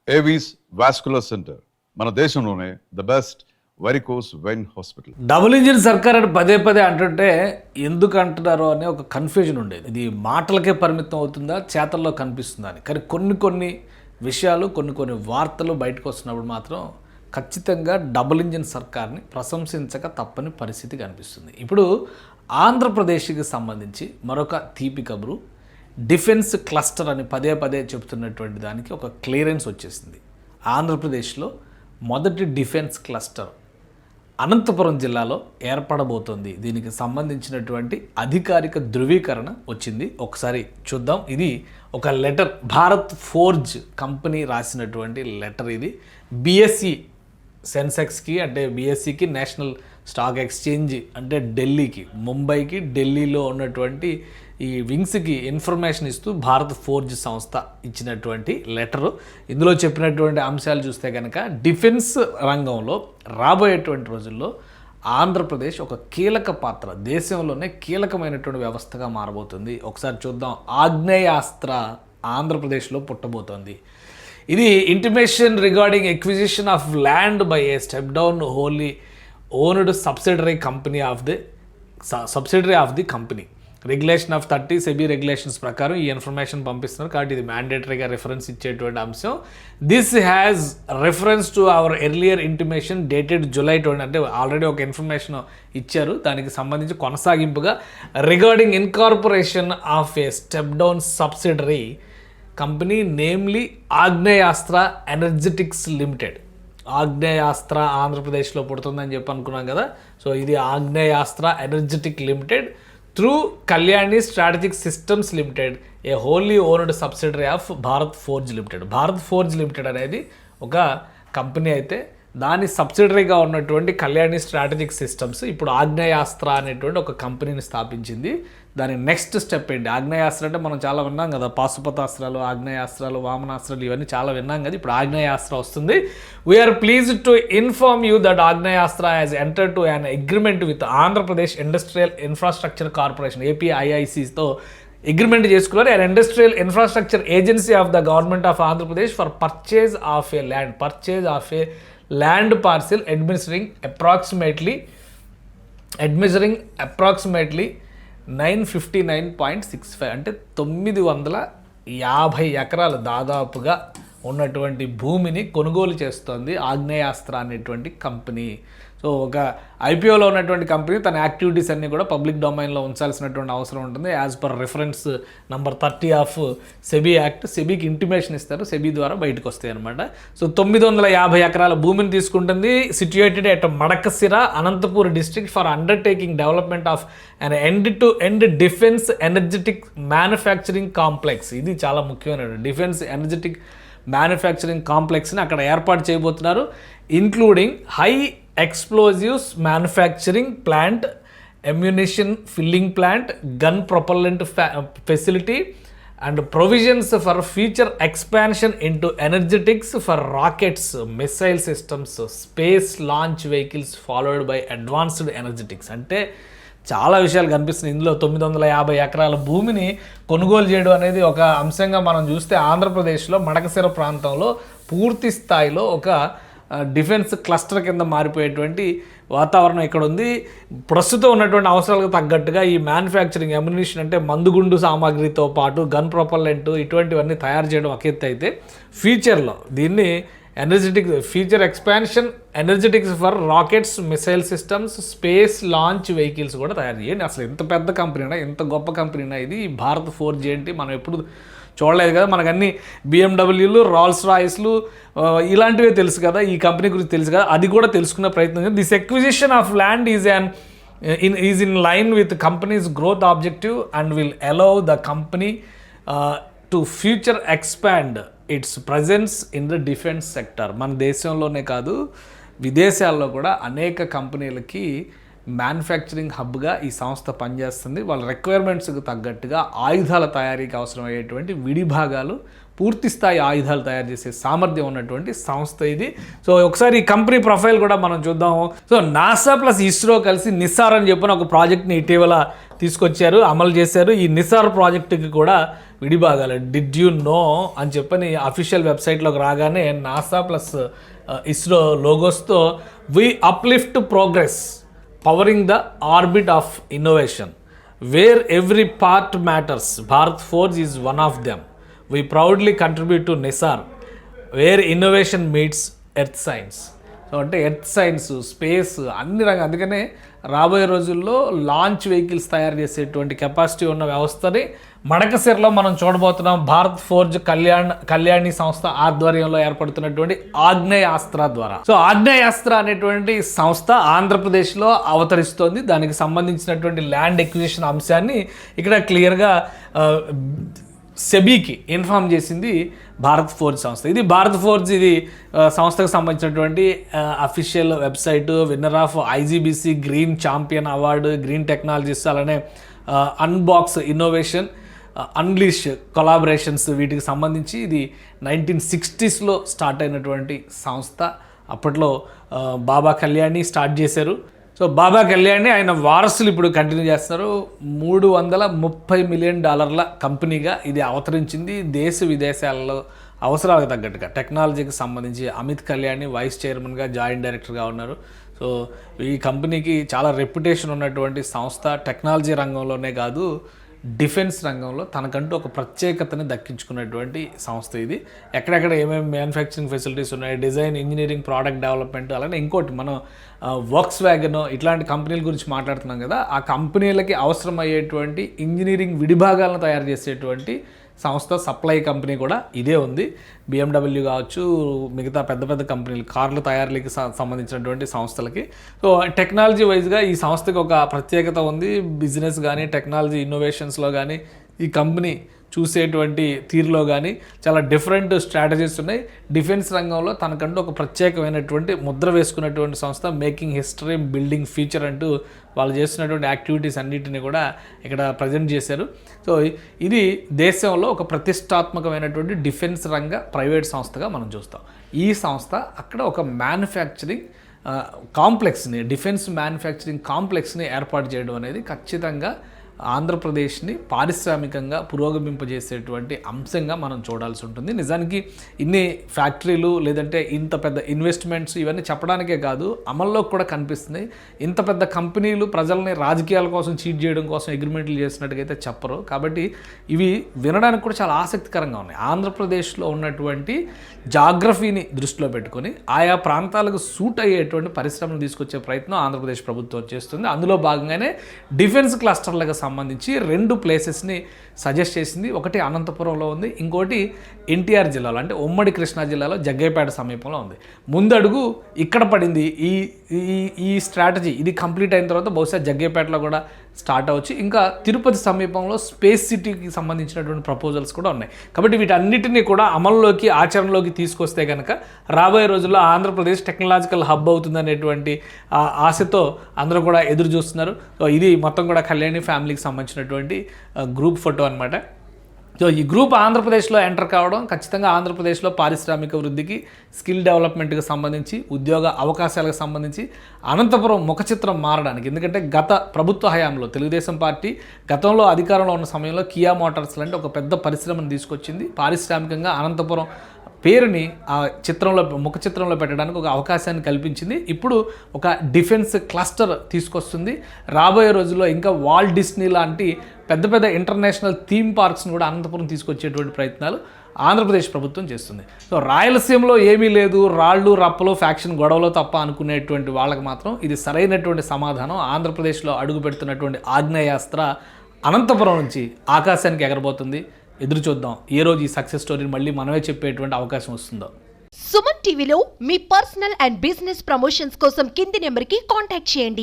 Avis vascular centre మన దేశంలోనే the best varicose vein hospital. Double engine సర్కార్ అని పదే పదే అంటుంటే ఎందుకు అంటున్నారో అనే ఒక కన్ఫ్యూజన్ ఉండేది. ఇది మాటలకే పరిమితం అవుతుందా, చేతల్లో కనిపిస్తుందా అని. కానీ కొన్ని విషయాలు, కొన్ని వార్తలు బయటకు వస్తున్నప్పుడు మాత్రం ఖచ్చితంగా డబుల్ ఇంజిన్ సర్కార్ని ప్రశంసించక తప్పని పరిస్థితి కనిపిస్తుంది. ఇప్పుడు ఆంధ్రప్రదేశ్కి సంబంధించి మరొక తీపి కబురు, డిఫెన్స్ క్లస్టర్ అని పదే పదే చెబుతున్నటువంటి దానికి ఒక క్లియరెన్స్ వచ్చేసింది. ఆంధ్రప్రదేశ్లో మొదటి డిఫెన్స్ క్లస్టర్ అనంతపురం జిల్లాలో ఏర్పడబోతోంది. దీనికి సంబంధించినటువంటి అధికారిక ధృవీకరణ వచ్చింది. ఒకసారి చూద్దాం. ఇది ఒక లెటర్, భారత్ ఫోర్జ్ కంపెనీ రాసినటువంటి లెటర్. ఇది బిఎస్సి సెన్సెక్స్కి, అంటే బిఎస్సికి నేషనల్ స్టాక్ ఎక్స్చేంజ్ అంటే ఢిల్లీకి, ముంబైకి, ఢిల్లీలో ఉన్నటువంటి ఈ వింగ్స్కి ఇన్ఫర్మేషన్ ఇస్తూ భారత్ ఫోర్జ్ సంస్థ ఇచ్చినటువంటి లెటరు. ఇందులో చెప్పినటువంటి అంశాలు చూస్తే కనుక డిఫెన్స్ రంగంలో రాబోయేటువంటి రోజుల్లో ఆంధ్రప్రదేశ్ ఒక కీలక పాత్ర, దేశంలోనే కీలకమైనటువంటి వ్యవస్థగా మారబోతుంది. ఒకసారి చూద్దాం. ఆగ్నేయాస్త్ర ఆంధ్రప్రదేశ్లో పుట్టబోతోంది. ఇది intimation regarding acquisition of land by A step down wholly owned subsidiary of the company. Regulation of 30 SEBI regulations ప్రకారం ఈ ఇన్ఫర్మేషన్ పంపిస్తున్నారు కాబట్టి ఇది మ్యాండేటరీగా రెఫరెన్స్ ఇచ్చేటువంటి అంశం. This has reference to our earlier intimation dated July 20, అంటే ఆల్రెడీ ఒక information ఇచ్చారు, దానికి సంబంధించి కొనసాగింపుగా regarding incorporation of a step down subsidiary company namely Agneyastra Energetics Limited. Agneyastra ఆంధ్రప్రదేశ్లో పుడుతుందని చెప్పి అనుకున్నాం కదా. సో ఇది Agneyastra Energetic Limited through Kalyani Strategic Systems Limited, a wholly owned subsidiary of Bharat Forge Limited. Bharat Forge Limited అనేది ఒక కంపెనీ అయితే దాని సబ్సిడరీగా ఉన్నటువంటి కళ్యాణి స్ట్రాటజిక్ సిస్టమ్స్ ఇప్పుడు ఆగ్నేయాస్త్ర అనేటువంటి ఒక కంపెనీని స్థాపించింది. దాని నెక్స్ట్ స్టెప్ ఏంటి? ఆగ్నేయాస్త్ర అంటే మనం చాలా విన్నాం కదా, పాశుపతాస్త్రాలు, ఆగ్నేయాస్త్రాలు, వామనాస్త్రాలు, ఇవన్నీ చాలా విన్నాం కదా. ఇప్పుడు ఆగ్నేయాస్త్ర వస్తుంది. We are pleased to inform you that Agneyastra has entered to an agreement with Andhra Pradesh industrial infrastructure corporation, APIICతో అగ్రిమెంట్ చేసుకున్నారు. And industrial infrastructure agency of the government of Andhra Pradesh for purchase of a land parcel administering approximately 959.65, అంటే 950 ఎకరాలు దాదాపుగా ఉన్నటువంటి భూమిని కొనుగోలు చేస్తోంది ఆగ్నేయాస్త్ర అనేటువంటి కంపెనీ. సో ఒక IPOలో ఉన్నటువంటి కంపెనీ తన యాక్టివిటీస్ అన్నీ కూడా పబ్లిక్ డొమైన్లో ఉంచాల్సినటువంటి అవసరం ఉంటుంది. As per reference number 30 of SEBI act. సెబీకి ఇంటిమేషన్ ఇస్తారు, సెబీ ద్వారా బయటకు వస్తాయి అనమాట. సో 950 ఎకరాల భూమిని తీసుకుంటుంది. Situated at Madakasira, Anantapur district, for undertaking development of and end to end defence energetic manufacturing complex. ఇది చాలా ముఖ్యమైన డిఫెన్స్ ఎనర్జెటిక్ మ్యానుఫ్యాక్చరింగ్ కాంప్లెక్స్ని అక్కడ ఏర్పాటు చేయబోతున్నారు. Including high explosives manufacturing plant, ammunition filling plant, gun propellant facility and provisions for future expansion into energetics for rockets, missile systems, space launch vehicles followed by advanced energetics. అంటే చాలా విషయాలు కనిపిస్తున్నాయి ఇందులో. 950 ఎకరాల భూమిని కొనుగోలు చేయడం అనేది ఒక అంశంగా మనం చూస్తే ఆంధ్రప్రదేశ్లో మడకసిర ప్రాంతంలో పూర్తి స్థాయిలో ఒక డిఫెన్స్ క్లస్టర్ కింద మారిపోయేటువంటి వాతావరణం ఇక్కడ ఉంది. ప్రస్తుతం ఉన్నటువంటి అవసరాలకు తగ్గట్టుగా ఈ మ్యానుఫ్యాక్చరింగ్ అమ్యునిషన్ అంటే మందుగుండు సామాగ్రితో పాటు గన్ ప్రొపల్లెంట్ ఇటువంటివన్నీ తయారు చేయడం ఒక ఎత్తు అయితే, ఫ్యూచర్లో దీన్ని future expansion energetics for rockets, missile systems, space launch vehicles కూడా తయారు చేయండి. అసలు ఎంత పెద్ద కంపెనీనా, ఎంత గొప్ప కంపెనీనా ఇది. భారత్ ఫోర్జ్ ఏంటి మనం ఎప్పుడు చూడలేదు కదా. మనకన్నీ BMWలు, రాల్స్ రాయిస్లు ఇలాంటివే తెలుసు కదా, ఈ కంపెనీ గురించి తెలుసు కదా, అది కూడా తెలుసుకునే ప్రయత్నం. This acquisition of land is in line with companies growth objective and will allow the company to future expand it's presence in the defence sector. మన దేశంలోనే కాదు, విదేశాల్లో కూడా అనేక కంపెనీలకి మ్యానుఫ్యాక్చరింగ్ హబ్గా ఈ సంస్థ పనిచేస్తుంది. వాళ్ళ రిక్వైర్మెంట్స్కి తగ్గట్టుగా ఆయుధాల తయారీకి అవసరమయ్యేటువంటి విడి భాగాలు పూర్తి స్థాయి ఆయుధాలు తయారు చేసే సామర్థ్యం ఉన్నటువంటి సంస్థ ఇది. సో ఒకసారి ఈ కంపెనీ ప్రొఫైల్ కూడా మనం చూద్దాము. సో నాసా ప్లస్ ఇస్రో కలిసి నిస్సార్ అని చెప్పిన ఒక ప్రాజెక్ట్ని ఇటీవల తీసుకొచ్చారు, అమలు చేశారు. ఈ నిస్సార్ ప్రాజెక్టుకి కూడా విడిభాగాలు డిడ్ యూ నో అని చెప్పని అఫీషియల్ వెబ్సైట్లోకి రాగానే నాసా ప్లస్ ఇస్రో లోగోస్తో we uplift progress powering the orbit of innovation where every part matters, Bharat Forge is one of them. We proudly contribute to NISAR, where innovation meets earth science. So అంటే earth science, space అన్ని రంగాలు. అందుకనే రాబోయే రోజుల్లో launch vehicles తయారు చేసేటువంటి capacity ఉన్న వ్యవస్థని మడకసిరలో మనం చూడబోతున్నాం. భారత్ ఫోర్జ్ కళ్యాణి సంస్థ ఆధ్వర్యంలో ఏర్పడుతున్నటువంటి ఆగ్నేయాస్త్ర ద్వారా. సో ఆగ్నేయాస్త్ర అనేటువంటి సంస్థ ఆంధ్రప్రదేశ్లో అవతరిస్తోంది. దానికి సంబంధించినటువంటి ల్యాండ్ ఎక్విజిషన్ అంశాన్ని ఇక్కడ క్లియర్గా సెబీకి ఇన్ఫామ్ చేసింది భారత్ ఫోర్జ్ సంస్థ. ఇది భారత్ ఫోర్జ్ ఇది సంస్థకు సంబంధించినటువంటి official website. Winner of IGBC green champion award, green technologies, అలానే అన్బాక్స్ ఇన్నోవేషన్, అన్లీష్ కొలాబరేషన్స్, వీటికి సంబంధించి ఇది 1960s స్టార్ట్ అయినటువంటి సంస్థ. అప్పట్లో బాబా కళ్యాణి స్టార్ట్ చేశారు. సో బాబా కళ్యాణి ఆయన వారసులు ఇప్పుడు కంటిన్యూ చేస్తున్నారు. $330 మిలియన్ కంపెనీగా ఇది అవతరించింది. దేశ విదేశాలలో అవసరాలకు తగ్గట్టుగా టెక్నాలజీకి సంబంధించి అమిత్ కళ్యాణి వైస్ చైర్మన్గా, జాయింట్ డైరెక్టర్గా ఉన్నారు. సో ఈ కంపెనీకి చాలా రెప్యుటేషన్ ఉన్నటువంటి సంస్థ. టెక్నాలజీ రంగంలోనే కాదు, డిఫెన్స్ రంగంలో తనకంటూ ఒక ప్రత్యేకతని దక్కించుకున్నటువంటి సంస్థ ఇది. ఎక్కడెక్కడ ఏమేమి మ్యానుఫ్యాక్చరింగ్ ఫెసిలిటీస్ ఉన్నాయి, డిజైన్, ఇంజనీరింగ్, ప్రోడక్ట్ డెవలప్మెంట్, అలానే ఇంకోటి మనం వర్క్స్ వ్యాగన్ ఇట్లాంటి కంపెనీల గురించి మాట్లాడుతున్నాం కదా, ఆ కంపెనీలకి అవసరమయ్యేటువంటి ఇంజనీరింగ్ విడిభాగాలను తయారు చేసేటువంటి సంస్థ, సప్లై కంపెనీ కూడా ఇదే ఉంది. BMW కావచ్చు, మిగతా పెద్ద పెద్ద కంపెనీలు, కార్ల తయారీకి సంబంధించినటువంటి సంస్థలకి. సో టెక్నాలజీ వైజ్గా ఈ సంస్థకి ఒక ప్రత్యేకత ఉంది. బిజినెస్ కానీ, టెక్నాలజీ ఇన్నోవేషన్స్లో కానీ, ఈ కంపెనీ చూసేటువంటి తీరులో కానీ చాలా డిఫరెంట్ స్ట్రాటజీస్ ఉన్నాయి. డిఫెన్స్ రంగంలో తనకంటూ ఒక ప్రత్యేకమైనటువంటి ముద్ర వేసుకున్నటువంటి సంస్థ. మేకింగ్ హిస్టరీ, బిల్డింగ్ ఫ్యూచర్ అంటూ వాళ్ళు చేస్తున్నటువంటి యాక్టివిటీస్ అన్నిటిని కూడా ఇక్కడ ప్రజెంట్ చేశారు. సో ఇది దేశంలో ఒక ప్రతిష్టాత్మకమైనటువంటి డిఫెన్స్ రంగ ప్రైవేట్ సంస్థగా మనం చూస్తాం. ఈ సంస్థ అక్కడ ఒక మ్యానుఫ్యాక్చరింగ్ కాంప్లెక్స్ని, డిఫెన్స్ మ్యానుఫ్యాక్చరింగ్ కాంప్లెక్స్ని ఏర్పాటు చేయడం అనేది ఖచ్చితంగా ఆంధ్రప్రదేశ్ని పారిశ్రామికంగా పురోగమింపజేసేటువంటి అంశంగా మనం చూడాల్సి ఉంటుంది. నిజానికి ఇన్ని ఫ్యాక్టరీలు లేదంటే ఇంత పెద్ద ఇన్వెస్ట్మెంట్స్ ఇవన్నీ చెప్పడానికే కాదు, అమల్లో కూడా కనిపిస్తున్నాయి. ఇంత పెద్ద కంపెనీలు ప్రజల్ని రాజకీయాల కోసం చీట్ చేయడం కోసం అగ్రిమెంట్లు చేసినట్టుగైతే చెప్పరు. కాబట్టి ఇవి వినడానికి కూడా చాలా ఆసక్తికరంగా ఉన్నాయి. ఆంధ్రప్రదేశ్లో ఉన్నటువంటి జాగ్రఫీని దృష్టిలో పెట్టుకొని ఆయా ప్రాంతాలకు సూట్ అయ్యేటువంటి పరిశ్రమలు తీసుకొచ్చే ప్రయత్నం ఆంధ్రప్రదేశ్ ప్రభుత్వం చేస్తుంది. అందులో భాగంగానే డిఫెన్స్ క్లస్టర్లకు సంబంధించి 2 ప్లేసెస్ని సజెస్ట్ చేసింది. ఒకటి అనంతపురంలో ఉంది, ఇంకోటి ఎన్టీఆర్ జిల్లాలో అంటే ఉమ్మడి కృష్ణా జిల్లాలో జగ్గయ్యపేట సమీపంలో ఉంది. ముందడుగు ఇక్కడ పడింది. ఈ స్ట్రాటజీ ఇది కంప్లీట్ అయిన తర్వాత బహుశా జగ్గయ్యపేటలో కూడా స్టార్ట్ అవ్వచ్చు. ఇంకా తిరుపతి సమీపంలో స్పేస్ సిటీకి సంబంధించినటువంటి ప్రపోజల్స్ కూడా ఉన్నాయి. కాబట్టి వీటన్నిటినీ కూడా అమల్లోకి, ఆచరణలోకి తీసుకొస్తే కనుక రాబోయే రోజుల్లో ఆంధ్రప్రదేశ్ టెక్నాలజికల్ హబ్ అవుతుందనేటువంటి ఆశతో అందరూ కూడా ఎదురు చూస్తున్నారు. సో ఇది మొత్తం కూడా కళ్యాణి ఫ్యామిలీకి సంబంధించినటువంటి గ్రూప్ ఫోటో అన్నమాట. సో ఈ గ్రూప్ ఆంధ్రప్రదేశ్లో ఎంటర్ కావడం ఖచ్చితంగా ఆంధ్రప్రదేశ్లో పారిశ్రామిక వృద్ధికి, స్కిల్ డెవలప్మెంట్కి సంబంధించి, ఉద్యోగ అవకాశాలకు సంబంధించి అనంతపురం ముఖచిత్రం మారడానికి, ఎందుకంటే గత ప్రభుత్వ హయాంలో తెలుగుదేశం పార్టీ గతంలో అధికారంలో ఉన్న సమయంలో కియా మోటార్స్ లాంటి ఒక పెద్ద పరిశ్రమను తీసుకొచ్చింది. పారిశ్రామికంగా అనంతపురం పేరుని ఆ చిత్రంలో, ముఖ చిత్రంలో పెట్టడానికి ఒక అవకాశాన్ని కల్పించింది. ఇప్పుడు ఒక డిఫెన్స్ క్లస్టర్ తీసుకొస్తుంది. రాబోయే రోజుల్లో ఇంకా వాల్ట్ డిస్నీ లాంటి పెద్ద పెద్ద ఇంటర్నేషనల్ థీమ్ పార్క్స్ని కూడా అనంతపురం తీసుకొచ్చేటువంటి ప్రయత్నాలు ఆంధ్రప్రదేశ్ ప్రభుత్వం చేస్తుంది. సో రాయలసీమలో ఏమీ లేదు, రాళ్ళు రప్పలు ఫ్యాక్షన్ గొడవలో తప్ప అనుకునేటువంటి వాళ్ళకి మాత్రం ఇది సరైనటువంటి సమాధానం. ఆంధ్రప్రదేశ్లో అడుగు పెడుతున్నటువంటి ఆగ్నేయాస్త్ర అనంతపురం నుంచి ఆకాశానికి ఎగరబోతుంది. ఎదురు చూద్దాం ఏ రోజు ఈ సక్సెస్ స్టోరీని మళ్ళీ మనమే చెప్పేటువంటి అవకాశం వస్తుందో. సుమన్ టీవీలో మీ పర్సనల్ అండ్ బిజినెస్ ప్రమోషన్స్ కోసం కింది నెంబర్కి కాంటాక్ట్ చేయండి.